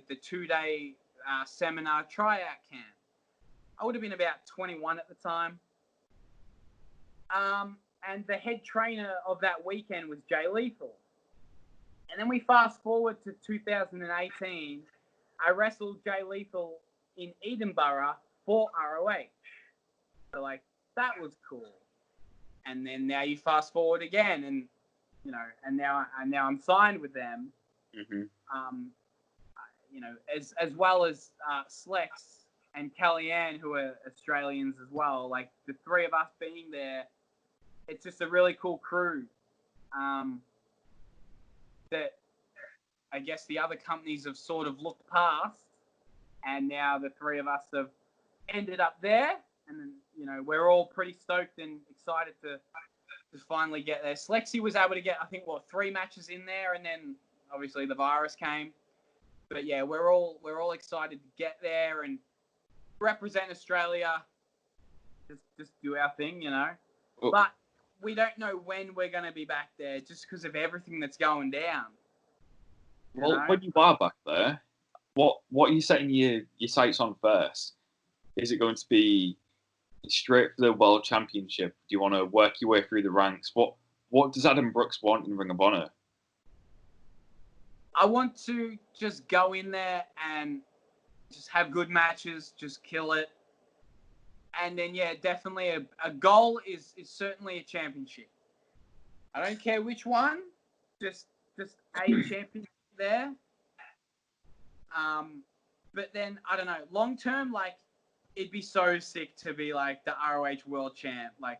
2-day seminar tryout camp. I would have been about 21 at the time. And the head trainer of that weekend was Jay Lethal. And then we fast forward to 2018. I wrestled Jay Lethal in Edinburgh for ROH. So, like, that was cool. And then now you fast forward again, and you know, and now I'm signed with them. Mm-hmm. You know, as well as Slex and Kellyanne, who are Australians as well. Like the three of us being there, it's just a really cool crew. That I guess the other companies have sort of looked past, and now the three of us have ended up there. And, you know, we're all pretty stoked and excited to finally get there. Slexy was able to get, I think, 3 matches in there, and then obviously the virus came. But yeah, we're all excited to get there and represent Australia. Just do our thing, you know. Oh. But we don't know when we're going to be back there, just because of everything that's going down. Well, when you are back there, what are you setting your sights on first? Is it going to be straight for the World Championship? Do you want to work your way through the ranks? What does Adam Brooks want in Ring of Honor? I want to just go in there and just have good matches, just kill it. And then, yeah, definitely a goal is certainly a championship. I don't care which one, just a championship there. But then, I don't know, long term, like, it'd be so sick to be like the ROH World Champ. Like,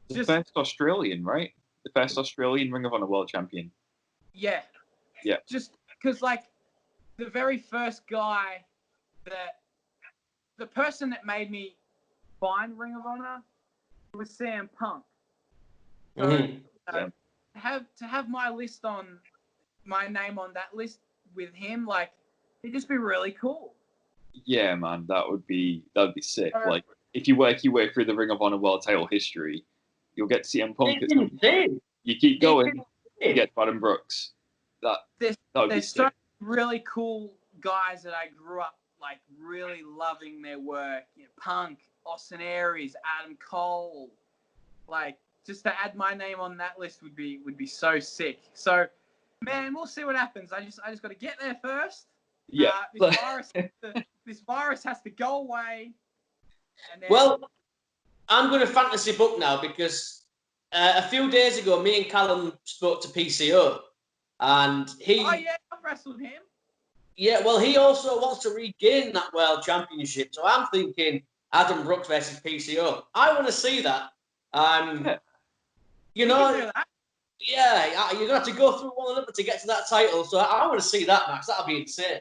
The first Australian, right? The first Australian Ring of Honor World Champion. Yeah. Yeah. Just because, like, the very first guy the person that made me find Ring of Honor was Sam Punk. So, to have my name on that list with him, like, it'd just be really cool. Yeah, man, that would be sick. Like, if you work your way through the Ring of Honor World Title history, you'll get CM Punk. You keep going, you get Adam Brooks. That would be sick. So really cool guys that I grew up like really loving their work. You know, Punk, Austin Aries, Adam Cole. Like, just to add my name on that list would be so sick. So, man, we'll see what happens. I just got to get there first. Yeah. This virus has to go away. And then... Well, I'm going to fantasy book now because a few days ago, me and Callum spoke to PCO, and he. Oh yeah, I've wrestled him. Yeah, well, he also wants to regain that world championship. So I'm thinking Adam Brooks versus PCO. I want to see that. You know. Yeah, you're going to have to go through one another to get to that title. So I want to see that, Max. That'll be insane.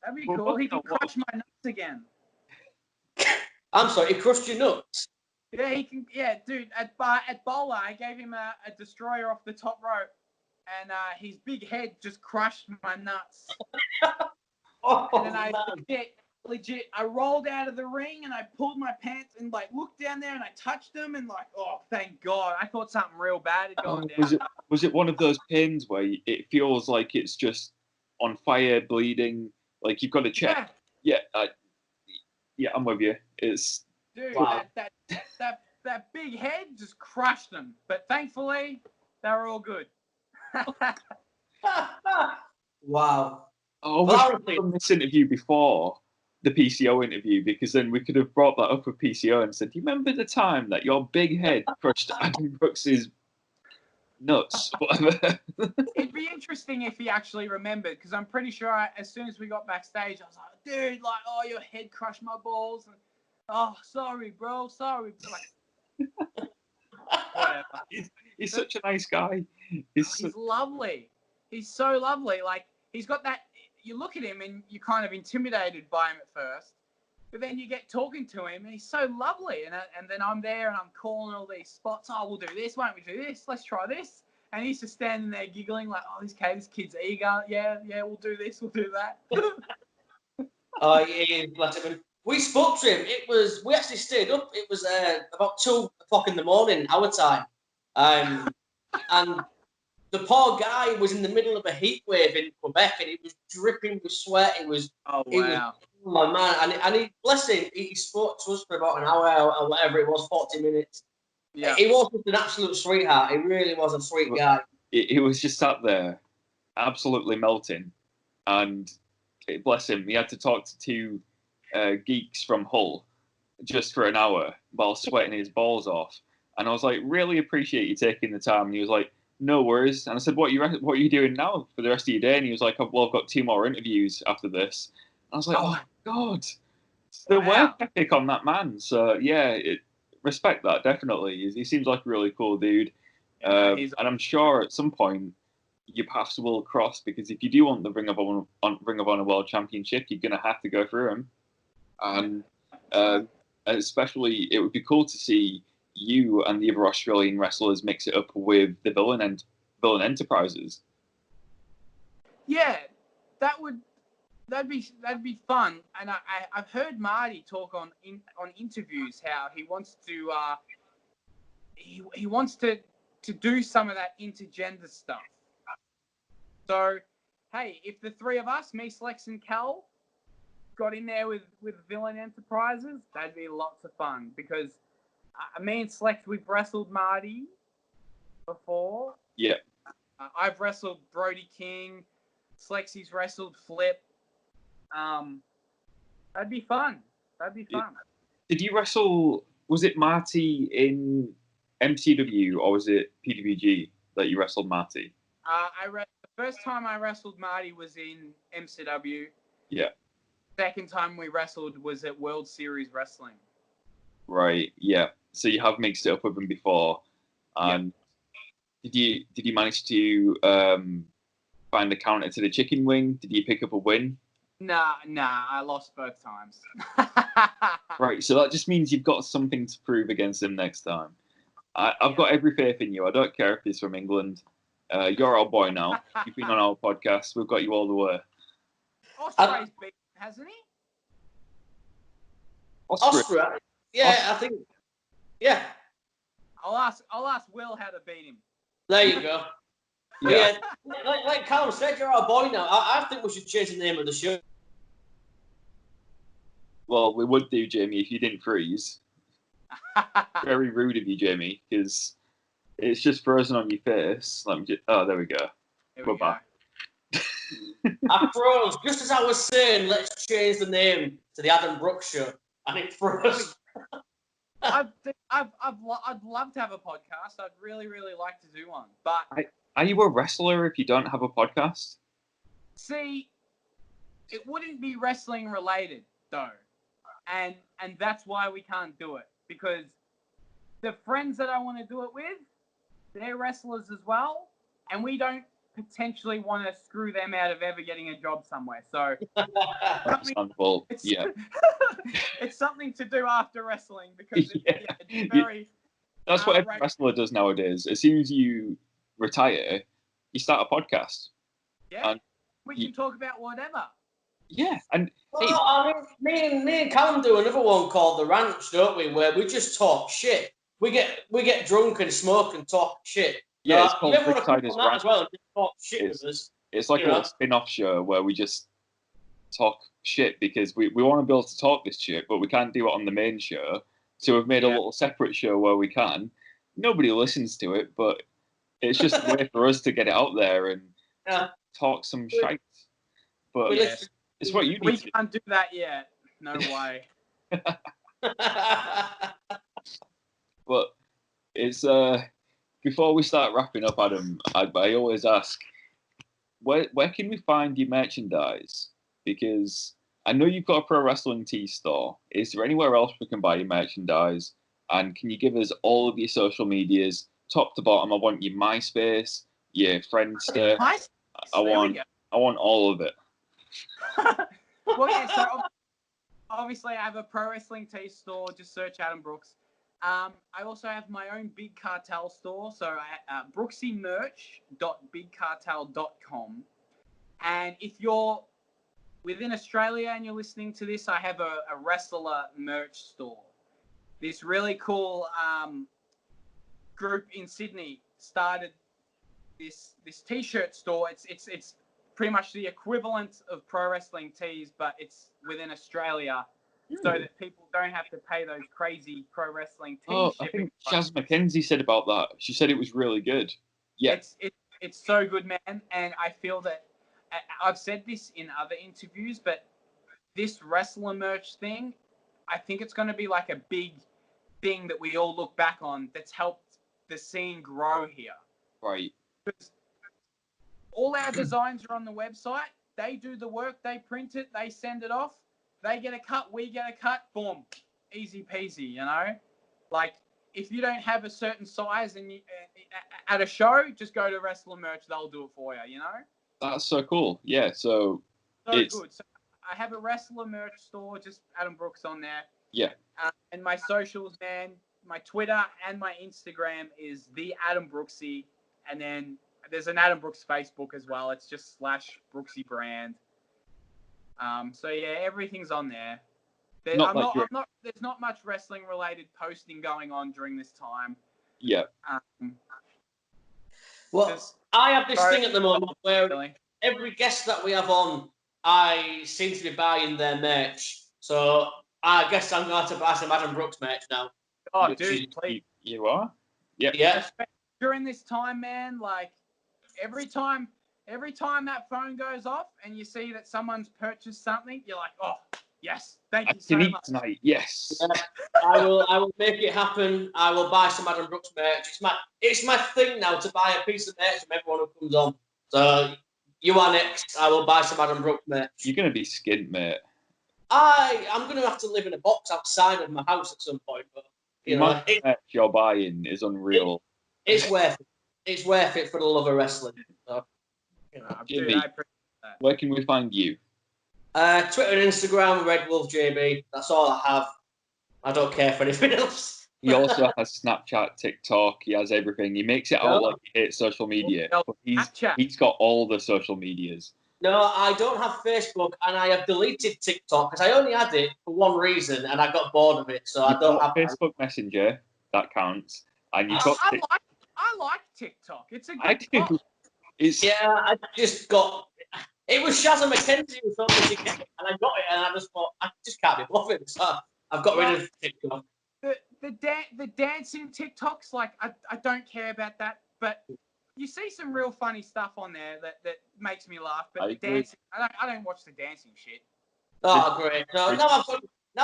That'd be cool. He can crush my nuts again. I'm sorry, he crushed your nuts? Yeah, he can. Yeah, dude, at Bowler, I gave him a destroyer off the top rope. and his big head just crushed my nuts. Oh, And then I man. legit, I rolled out of the ring and I pulled my pants and like looked down there and I touched them and like, oh, thank God. I thought something real bad had gone down. Was it one of those pains where it feels like it's just on fire, bleeding? Like you've got to check. Yeah, I'm with you. It's Dude, Wow. that big head just crushed them. But thankfully, they were all good. Wow. I wish Well, we'd done this interview before the PCO interview, because then we could have brought that up with PCO and said, "Do you remember the time that your big head crushed Adam Brooks's nuts?" Whatever. It'd be interesting if he actually remembered, because I'm pretty sure as soon as we got backstage, I was like, dude, like, oh, your head crushed my balls. And, oh, sorry, bro, sorry. Like, whatever. He's such a nice guy. He's lovely. He's so lovely. Like, he's got that, you look at him and you're kind of intimidated by him at first, but then you get talking to him and he's so lovely. And then I'm there and I'm calling all these spots. Oh, we'll do this. Why don't we do this? Let's try this. And he's just standing there giggling like, oh, this kid's eager. Yeah, we'll do this. We'll do that. oh, yeah, bless him. And we spoke to him. We actually stayed up. It was about 2 o'clock in the morning, our time. And the poor guy was in the middle of a heat wave in Quebec, and he was dripping with sweat. It was, Oh, wow. oh my man. And he, bless him, he spoke to us for about an hour or whatever it was, 40 minutes. Yeah. He was just an absolute sweetheart. He really was a sweet guy. He was just sat there, absolutely melting, and bless him, he had to talk to 2 geeks from Hull just for an hour while sweating his balls off. And I was like, really appreciate you taking the time. And he was like, no worries. And I said, what are you doing now for the rest of your day? And he was like, well, I've got 2 more interviews after this. And I was like, oh my God, the work ethic on that man. So yeah, respect that, definitely. He seems like a really cool dude. And I'm sure at some point your paths will cross, because if you do want the Ring of Honor World Championship, you're going to have to go through him. And especially, it would be cool to see you and the other Australian wrestlers mix it up with the Villain Enterprises. Yeah, that'd be fun. And I've heard Marty talk on interviews how he wants to he wants to do some of that intergender stuff. So, hey, if the 3 of us, me, Slex, and Cal, got in there with Villain Enterprises, that'd be lots of fun, because me and Slex, we've wrestled Marty before. Yeah. I've wrestled Brody King. Slexy's wrestled Flip. That'd be fun. Did you wrestle, was it Marty in MCW or was it PWG that you wrestled Marty? The first time I wrestled Marty was in MCW. Yeah. Second time we wrestled was at World Series Wrestling. Right, yeah. So you have mixed it up with him before. And did you manage to find a counter to the chicken wing? Did you pick up a win? Nah, I lost both times. Right, so that just means you've got something to prove against him next time. I've got every faith in you. I don't care if he's from England. You're our boy now. You've been on our podcast. We've got you all the way. Ospreay's beaten, hasn't he? Ospreay? Yeah, I think. Yeah. I'll ask Will how to beat him. There you go. Yeah. Like Callum said, you're our boy now. I think we should change the name of the show. Well, we would do, Jamie, if you didn't freeze. Very rude of you, Jamie, because it's just frozen on your face. Oh, there we go. We're back. I froze. Just as I was saying, let's change the name to the Adam Brooks Show, and it froze. I'd love to have a podcast. I'd really, really like to do one. But are you a wrestler if you don't have a podcast? See, it wouldn't be wrestling related though, and that's why we can't do it, because the friends that I want to do it with, they're wrestlers as well, and we don't potentially want to screw them out of ever getting a job somewhere. So it's something to do after wrestling, because it's very. That's what every wrestler does nowadays. As soon as you retire, you start a podcast. Yeah, And we can talk about whatever. Yeah, and well, I mean, me and Callum do another one called The Ranch, don't we? Where we just talk shit. We get drunk and smoke and talk shit. yeah, it's called you ever want to come Ringsiders on that Rant. as well and just talk shit with us? It's like a little spin-off show where we just talk shit because we want to be able to talk this shit, but we can't do it on the main show. So we've made a little separate show where we can. Nobody listens to it, but it's just a way for us to get it out there and talk some shite. But it's what you need. We can't do that yet. No way. But it's before we start wrapping up, Adam, I always ask, where can we find your merchandise? Because I know you've got a pro wrestling tee store. Is there anywhere else we can buy your merchandise? And can you give us all of your social medias, top to bottom? I want your MySpace, your Friendster. I want all of it. Well, yeah. So obviously, I have a pro wrestling tee store. Just search Adam Brooks. I also have my own Big Cartel store. So brooksymerch.bigcartel.com. And if you're within Australia and you're listening to this, I have a wrestler merch store. This really cool group in Sydney started this T-shirt store. It's pretty much the equivalent of pro wrestling tees, but it's within Australia, so that people don't have to pay those crazy pro wrestling tee shipping. I think Jazz McKenzie said about that. She said it was really good. Yeah, it's so good, man. And I feel that I've said this in other interviews, but this wrestler merch thing, I think it's going to be like a big thing that we all look back on that's helped the scene grow here. Right. Because all our designs are on the website. They do the work. They print it. They send it off. They get a cut. We get a cut. Boom. Easy peasy, you know? Like, if you don't have a certain size and you, at a show, just go to Wrestler Merch. They'll do it for you, you know? That's so cool. Yeah, so good. So I have a Wrestler Merch store, just Adam Brooks on there. Yeah. And my socials, man, my Twitter and my Instagram is the Adam Brooksy. And then there's an Adam Brooks Facebook as well. It's just /Brooksy brand. So yeah, everything's on there. There's not much wrestling related posting going on during this time. Yeah. Well, I have this thing at the moment where every guest that we have on, I seem to be buying their merch. So I guess I'm going to buy some Adam Brooks merch now. Oh, dude, please. You are? Yep. Yeah. During this time, man, like every time that phone goes off and you see that someone's purchased something, you're like, oh, yes, thank you so much. Tonight. Yes. Yeah, I will make it happen. I will buy some Adam Brooks merch. It's my thing now to buy a piece of merch from everyone who comes on. So you are next. I will buy some Adam Brooks merch. You're gonna be skint, mate. I'm gonna have to live in a box outside of my house at some point, but you know, merch you're buying is unreal. It's worth it. It's worth it for the love of wrestling. So, you know, Jimmy, I appreciate that. Where can we find you? Twitter and Instagram, RedWolfJB. That's all I have. I don't care for anything else. He also has Snapchat, TikTok. He has everything. He makes it out like he hates social media. But he's got all the social medias. No, I don't have Facebook, and I have deleted TikTok because I only had it for one reason, and I got bored of it. So I don't have Facebook Messenger. That counts. And you've got. I like TikTok. It's a good. I just got. It was Shazza McKenzie who told me to get it, and I got it, and I just thought I just can't be bothered. So I've got rid of TikTok. The dancing TikToks, like I don't care about that, but you see some real funny stuff on there that makes me laugh. But the dancing, I don't watch the dancing shit. Oh, great! No, now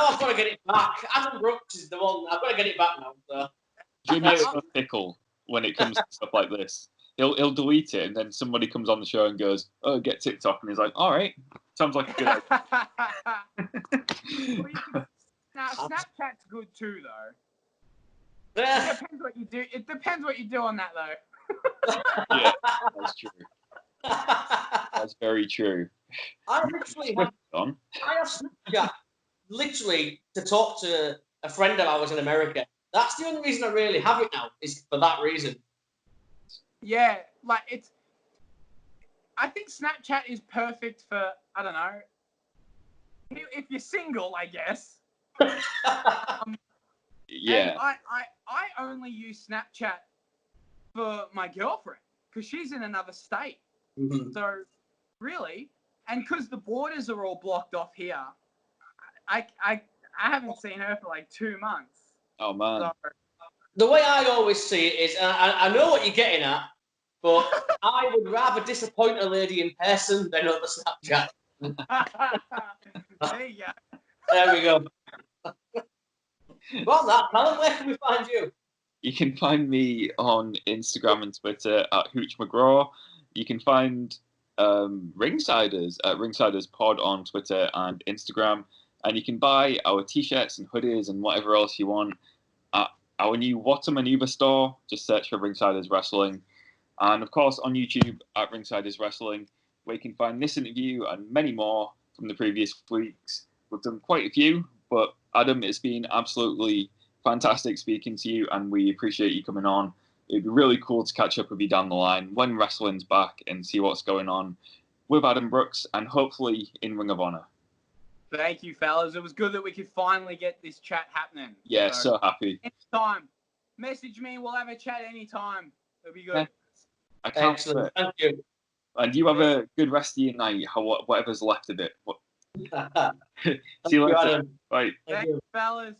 I've got to get it back. Adam Brooks is the one. I've got to get it back now. So. Jimmy's so fickle when it comes to stuff like this. He'll delete it, and then somebody comes on the show and goes, "Oh, get TikTok," and he's like, "All right, sounds like a good idea." Now, Snapchat's good too, though. It depends what you do. It depends what you do on that, though. Yeah, that's true. That's very true. I have Snapchat literally to talk to a friend of ours in America. That's the only reason I really have it now, is for that reason. Yeah, like I think Snapchat is perfect for, I don't know, if you're single, I guess. Yeah. And I only use Snapchat for my girlfriend because she's in another state. Mhm. So, really, and because the borders are all blocked off here, I haven't seen her for like 2 months. Oh man. So, The way I always see it is, and I know what you're getting at, but I would rather disappoint a lady in person than over Snapchat. there you go. There we go. Well, that Alan, where can we find you? You can find me on Instagram and Twitter at Hooch McGraw. You can find Ringsiders at Ringsiders Pod on Twitter and Instagram. And you can buy our t-shirts and hoodies and whatever else you want at our new Whatamaneuver store. Just search for Ringsiders Wrestling. And of course on YouTube at Ringsiders Wrestling, where you can find this interview and many more from the previous weeks. We've done quite a few, but Adam, it's been absolutely fantastic speaking to you, and we appreciate you coming on. It'd be really cool to catch up with you down the line when wrestling's back and see what's going on with Adam Brooks and hopefully in Ring of Honor. Thank you, fellas. It was good that we could finally get this chat happening. Yeah, so happy. Anytime. Message me. We'll have a chat anytime. It'll be good. I can't Excellent. wait. Thank you. And you have a good rest of your night, whatever's left of it. See you Thank you, later. Adam. Bye. Thank you, fellas.